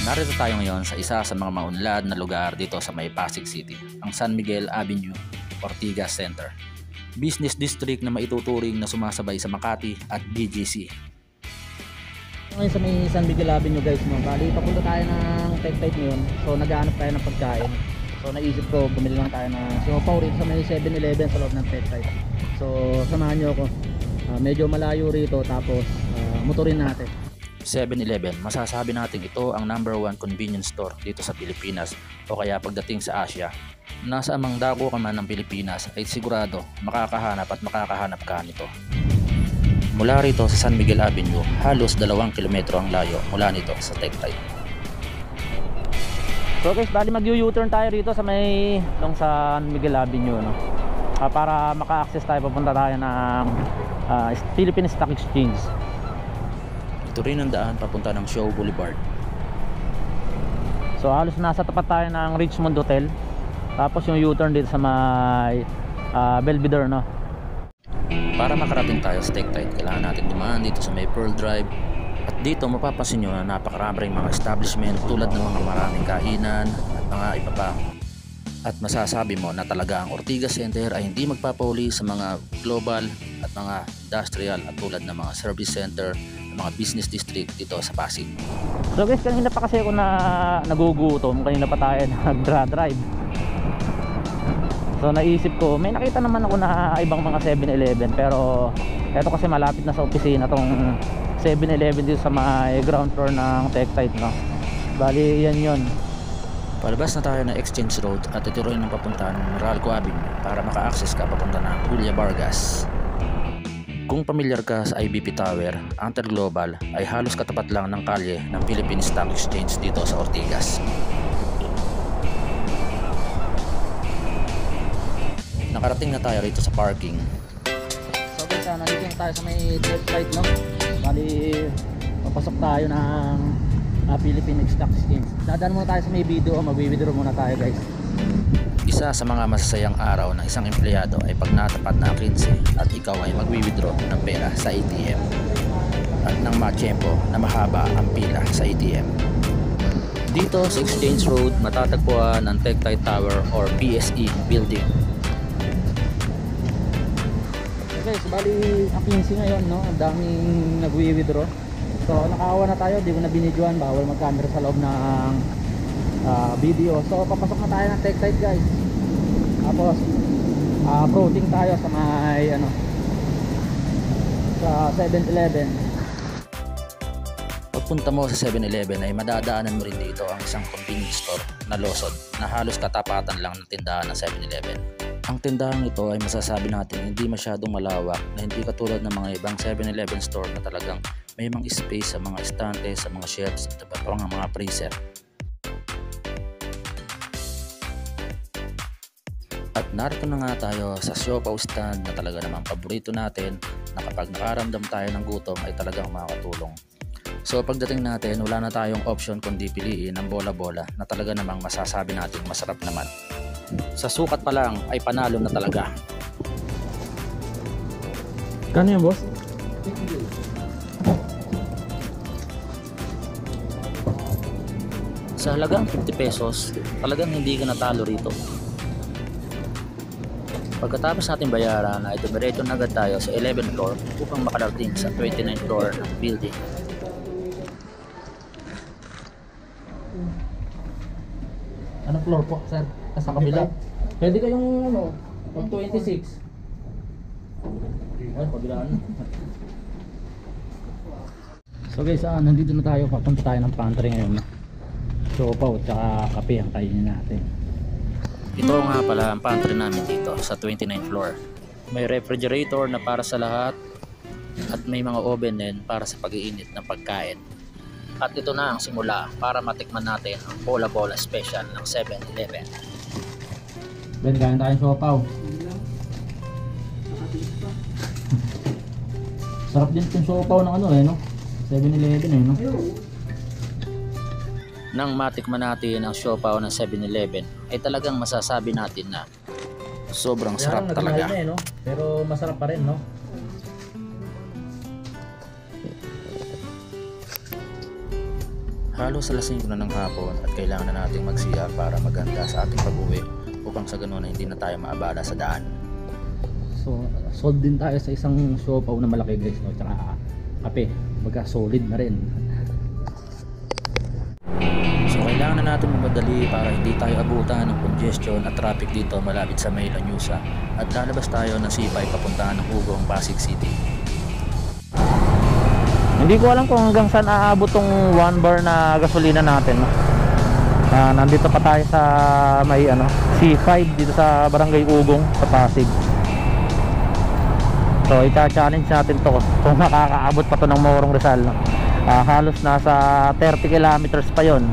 Narito tayo ngayon sa isa sa mga maunlad na lugar dito sa may Pasig City, ang San Miguel Avenue, Ortigas Center. Business district na maituturing na sumasabay sa Makati at BGC. Ngayon sa may San Miguel Avenue guys, bali papunta tayo ng Tectite ngayon. So naghahanap tayo ng pagkain. So naisip ko bumili lang tayo ng siopaw rito sa may 7-Eleven sa loob ng Tectite. So samahan nyo ako. Medyo malayo rito, tapos motorin natin. 7-Eleven, masasabi natin ito ang #1 convenience store dito sa Pilipinas o kaya pagdating sa Asia. Nasa amang dako ka man ng Pilipinas ay sigurado makakahanap ka nito. Mula rito sa San Miguel Avenue, halos 2 kilometro ang layo mula nito sa Tectite. So guys, bali mag-U-turn tayo rito sa may San Miguel Avenue, no? Para maka-access tayo, papunta tayo ng Philippine Stock Exchange. Ito rin ang daan papunta ng Shaw Boulevard. So halos nasa tapat tayo ng Richmond Hotel. Tapos yung U-turn dito sa may Belvedere, no? Para makarating tayo sa Tectite, kailangan natin dumaan dito sa may Pearl Drive. At dito mapapansin nyo na napakaraming mga establishment tulad ng mga maraming kainan at mga iba pa. At masasabi mo na talaga ang Ortigas Center ay hindi magpapauli sa mga global at mga industrial at tulad ng mga service center, mga business district dito sa Pasig. So guys, kanina pa kasi ako nagugutom, kanina pa tayo nag-drive. So naisip ko, may nakita naman ako na ibang mga 7-Eleven, pero eto kasi malapit na sa opisina tong 7-Eleven dito sa may ground floor ng Tectite, no? Bali yan yun. Palabas na tayo na Exchange Road at ito rin ang papunta ng Meralco Avenue para maka-access ka papunta ng Julia Vargas. Kung pamilyar ka sa IBP Tower, ang Global ay halos katapat lang ng kalye ng Philippine Stock Exchange dito sa Ortigas. Nakarating na tayo rito sa parking. So guys, nandito na tayo sa may Tectite, no? Bali, papasok tayo ng Philippine Stock Exchange. Dadaan muna tayo sa may video, mag-withdraw muna tayo guys. Isa sa mga masasayang araw ng isang empleyado ay pag natapat na 15 at ikaw ay mag-withdraw ng pera sa ATM at nang matiyempo na mahaba ang pila sa ATM. Dito sa Exchange Road matatagpuan ang Tectite Tower or PSE building. Okay, so bali ang 15 ngayon, no? Ang daming nag-withdraw. So nakaawa na tayo, di ko na binidyoan, bawal mag-camera sa loob ng video. So papasok na tayo ng Tectite guys. Tapos approaching tayo sa may sa 7-Eleven. Pagpunta mo sa 7-Eleven ay madadaanan mo rin dito ang isang convenience store na Losod na halos katapatan lang ng tindahan ng 7-Eleven. Ang tindahan ito ay masasabi natin hindi masyadong malawak, na hindi katulad ng mga ibang 7-Eleven store na talagang may mga space sa mga estante, sa mga shelves at mga freezer. At narito na nga tayo sa siopaw stand na talaga namang paborito natin, na kapag nakaramdam tayo ng gutom ay talagang makakatulong. So pagdating natin, wala na tayong option kundi piliin ang bola-bola na talaga namang masasabi natin masarap naman. Sa sukat pa lang ay panalo na talaga. Kano yan boss? Sa halagang 50 pesos, talagang hindi ka natalo rito. Pagkatapos natin bayaran ay dumiretso na agad tayo sa 11th floor upang makarating sa 29th floor ng building. Anong floor po, sir? Sa kabila. Pwede kayong 26. Ay, kabilaan. So guys, nandito na tayo, papunta tayo ng pantry ngayon. Siopaw at saka kape ang kainin natin. Ito nga pala ang pantry namin dito sa 29th floor. May refrigerator na para sa lahat at may mga oven din para sa pag-iinit ng pagkain. At ito na ang simula para matikman natin ang bola-bola special ng 7-Eleven. Ben, kain tayong siopaw. Sarap din itong siopaw ng no? 7-Eleven no? Nang matikman natin ang siopaw ng 7-Eleven ay talagang masasabi natin na sobrang sarap talaga. No? Pero masarap pa rin, no? Halos alas 5 na ng hapon at kailangan na nating mag-CR para maganda sa ating pag-uwi upang sa ganun na hindi na tayo maabala sa daan. So sold din tayo sa isang siopaw na malaki guys, no? Tsaka kape, baga solid na rin. So kailangan na natin mamadali para hindi tayo abutan ng congestion at traffic dito malapit sa May Lañusa at lalabas tayo ng C5 papuntahan ng Ugong, Pasig City. Hindi ko alam kung hanggang saan aabot tong 1 bar na gasolina natin, no? Nandito pa tayo sa may C5 dito sa Barangay Ugong sa Pasig. So ika-challenge natin to kung makakaabot pa to ng Morong Rizal, no? Halos nasa 30 kilometers pa yon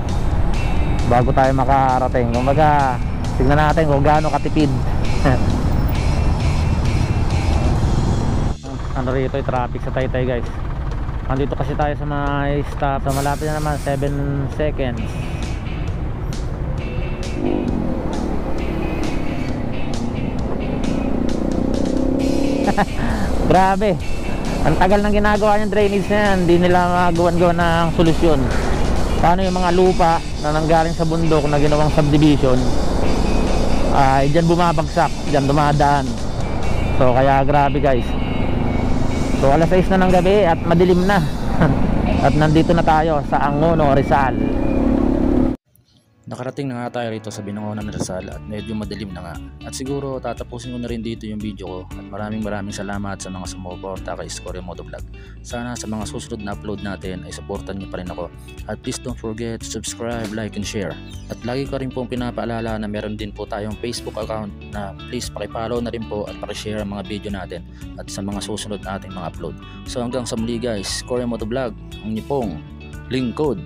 bago tayo makarating. Kumbaga tignan natin kung gaano katipid. Rito yung traffic sa Taytay guys. Nandito kasi tayo sa may stop, so malapit na naman, 7 seconds. Grabe, ang tagal ng ginagawa yung drainage na yan, hindi nila magawan-gawa ng solusyon. Paano yung mga lupa na nanggaling sa bundok na ginawang subdivision, dyan bumabagsak, dyan dumadaan. So kaya grabe guys. So alas 6 na ng gabi at madilim na. At nandito na tayo sa Angono, Rizal. Nakarating na nga tayo rito sa Binangonan, Rizal at medyo madilim na nga. At siguro tatapusin ko na rin dito yung video ko at maraming salamat sa mga sumuporta kay Score Motovlog. Sana sa mga susunod na upload natin ay supportan niyo pa rin ako. At please don't forget to subscribe, like, and share. At lagi ko rin pong pinapaalala na meron din po tayong Facebook account na please pakipollow na rin po at pakishare ang mga video natin at sa mga susunod nating mga upload. So hanggang sa muli guys, Score Motovlog, ang inyong pong lingkod.